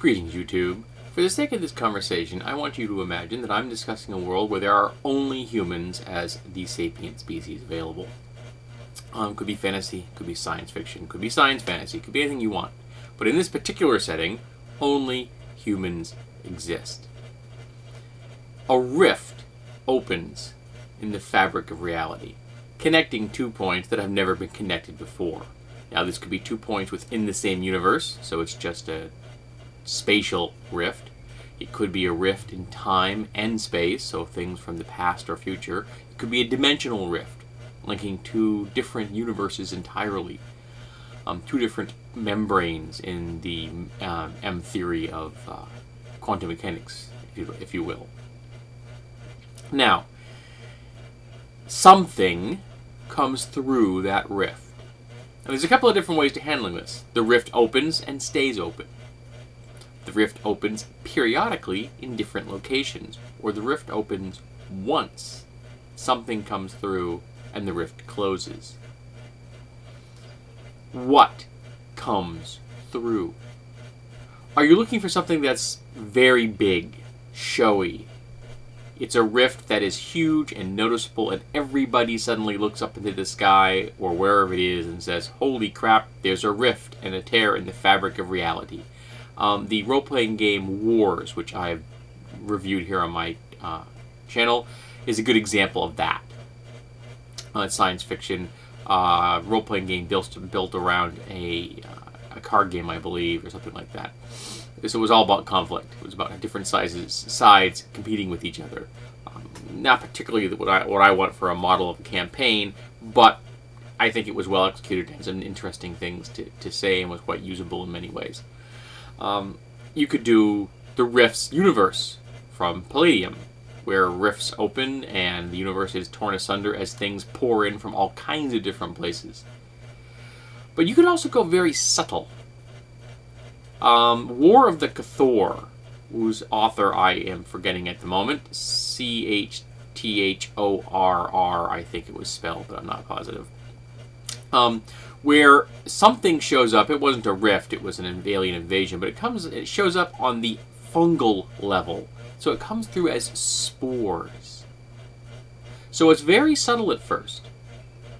Greetings, YouTube. For the sake of this conversation, I want you to imagine that I'm discussing a world where there are only humans as the sapient species available. Could be fantasy, could be science fiction, could be science fantasy, could be anything you want. But in this particular setting, only humans exist. A rift opens in the fabric of reality, connecting 2 points that have never been connected before. Now, this could be 2 points within the same universe, so it's just a spatial rift. It could be a rift in time and space, so things from the past or future. It could be a dimensional rift, linking 2 different universes entirely. 2 different membranes in the M theory of quantum mechanics, if you will. Now, something comes through that rift. And there's a couple of different ways to handling this. The rift opens and stays open. The rift opens periodically in different locations, or the rift opens once. Something comes through and the rift closes. What comes through? Are you looking for something that's very big, showy? It's a rift that is huge and noticeable, and everybody suddenly looks up into the sky or wherever it is and says, "Holy crap, there's a rift and a tear in the fabric of reality." The role-playing game Wars, which I've reviewed here on my channel, is a good example of that. It's science fiction role-playing game built around a card game, I believe, or something like that. So it was all about conflict. It was about different sides competing with each other. Not particularly what I want for a model of a campaign, but I think it was well executed and had some interesting things to say and was quite usable in many ways. You could do the Rifts universe from Palladium, where rifts open and the universe is torn asunder as things pour in from all kinds of different places. But you could also go very subtle. War of the Cathor, whose author I am forgetting at the moment, Chthorr, I think it was spelled, but I'm not positive. Where something shows up. It wasn't a rift, it was an alien invasion, but it shows up on the fungal level. So it comes through as spores. So it's very subtle at first.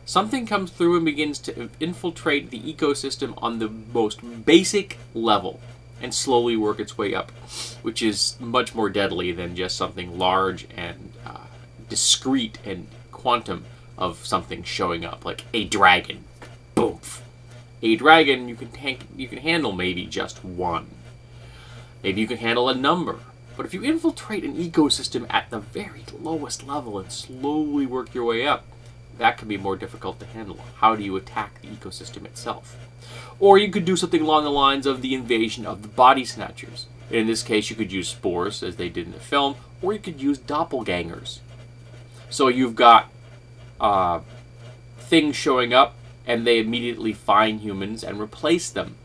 Something comes through and begins to infiltrate the ecosystem on the most basic level and slowly work its way up, which is much more deadly than just something large and discrete and quantum of something showing up, like a dragon. Boom. A dragon, you can handle maybe just one. Maybe you can handle a number. But if you infiltrate an ecosystem at the very lowest level and slowly work your way up, that can be more difficult to handle. How do you attack the ecosystem itself? Or you could do something along the lines of the invasion of the body snatchers. In this case, you could use spores, as they did in the film, or you could use doppelgangers. So you've got things showing up, and they immediately find humans and replace them.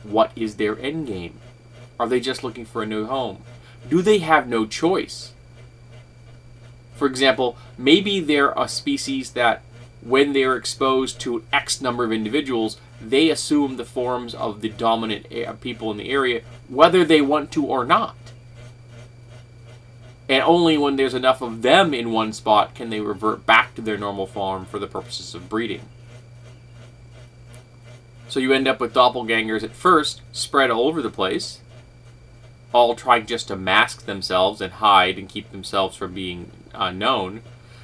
What is their end game? Are they just looking for a new home? Do they have no choice? For example, maybe they're a species that, when they're exposed to X number of individuals, they assume the forms of the dominant people in the area, whether they want to or not. And only when there's enough of them in one spot can they revert back to their normal form for the purposes of breeding. So you end up with doppelgangers at first, spread all over the place, all trying just to mask themselves and hide and keep themselves from being known.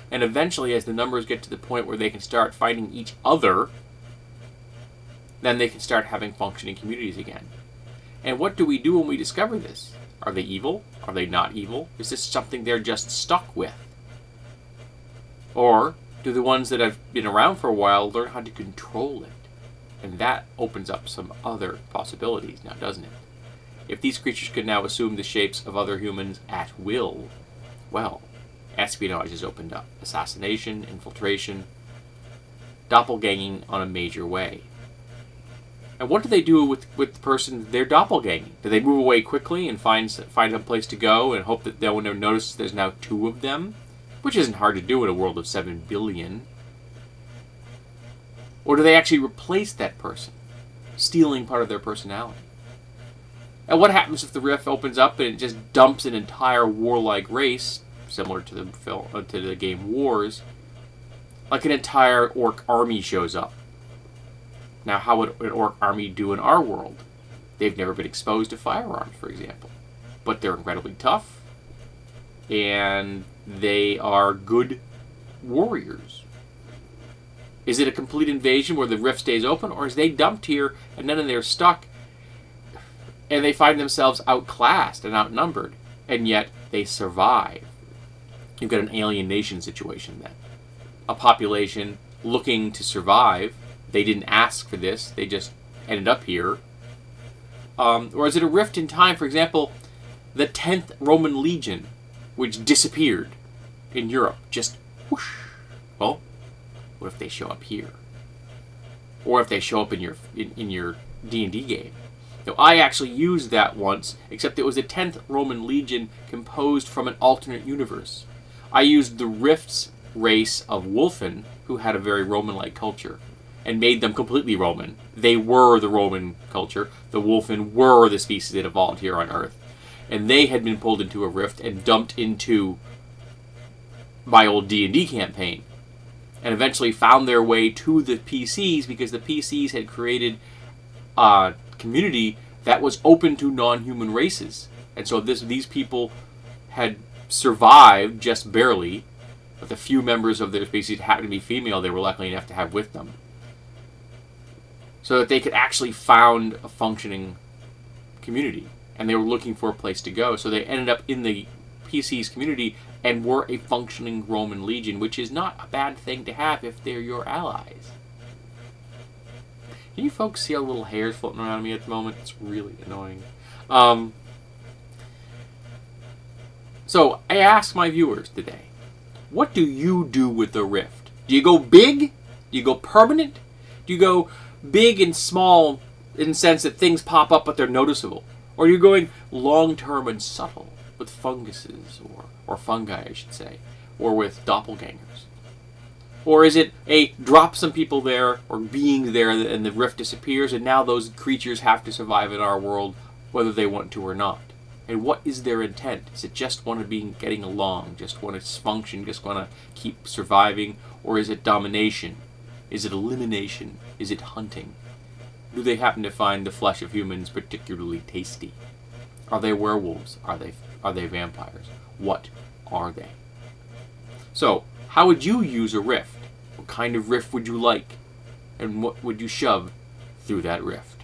And eventually, as the numbers get to the point where they can start fighting each other, then they can start having functioning communities again. And what do we do when we discover this? Are they evil? Are they not evil? Is this something they're just stuck with? Or do the ones that have been around for a while learn how to control it? And that opens up some other possibilities now, doesn't it? If these creatures could now assume the shapes of other humans at will, well, espionage is opened up. Assassination, infiltration, doppelganging on a major way. And what do they do with the person they're doppelganging? Do they move away quickly and find a place to go and hope that no one notices there's now 2 of them? Which isn't hard to do in a world of 7 billion. Or do they actually replace that person, stealing part of their personality? And what happens if the rift opens up and it just dumps an entire warlike race, similar to the game Wars, like an entire orc army shows up? Now, how would an orc army do in our world? They've never been exposed to firearms, for example, but they're incredibly tough, and they are good warriors. Is it a complete invasion where the rift stays open, or is they dumped here and then they're stuck and they find themselves outclassed and outnumbered, and yet they survive? You've got an alien nation situation then. A population looking to survive. They didn't ask for this. They just ended up here. Or is it a rift in time? For example, the 10th Roman Legion, which disappeared in Europe. Just whoosh. Well, what if they show up here? Or if they show up in your D&D game? Now, I actually used that once, except it was the 10th Roman Legion composed from an alternate universe. I used the Rift's race of Wolfen, who had a very Roman-like culture, and made them completely Roman. They were the Roman culture. The Wolfen were the species that evolved here on Earth. And they had been pulled into a rift and dumped into my old D&D campaign. And eventually found their way to the PCs because the PCs had created a community that was open to non-human races. And so these people had survived just barely, but the few members of their species happened to be female they were lucky enough to have with them, so that they could actually found a functioning community. And they were looking for a place to go. So they ended up in the PC's community and were a functioning Roman legion, which is not a bad thing to have if they're your allies. Can you folks see how little hairs floating around me at the moment? It's really annoying. So I asked my viewers today, what do you do with the rift? Do you go big? Do you go permanent? Do you go big and small in the sense that things pop up but they're noticeable? Or are you going long-term and subtle with funguses, or fungi, I should say, or with doppelgangers? Or is it a drop some people there, or being there, and the rift disappears, and now those creatures have to survive in our world, whether they want to or not? And what is their intent? Is it just want to be getting along, just want to function, just want to keep surviving? Or is it domination? Is it elimination? Is it hunting? Do they happen to find the flesh of humans particularly tasty? Are they werewolves? Are they vampires? What are they? So, how would you use a rift? What kind of rift would you like? And what would you shove through that rift?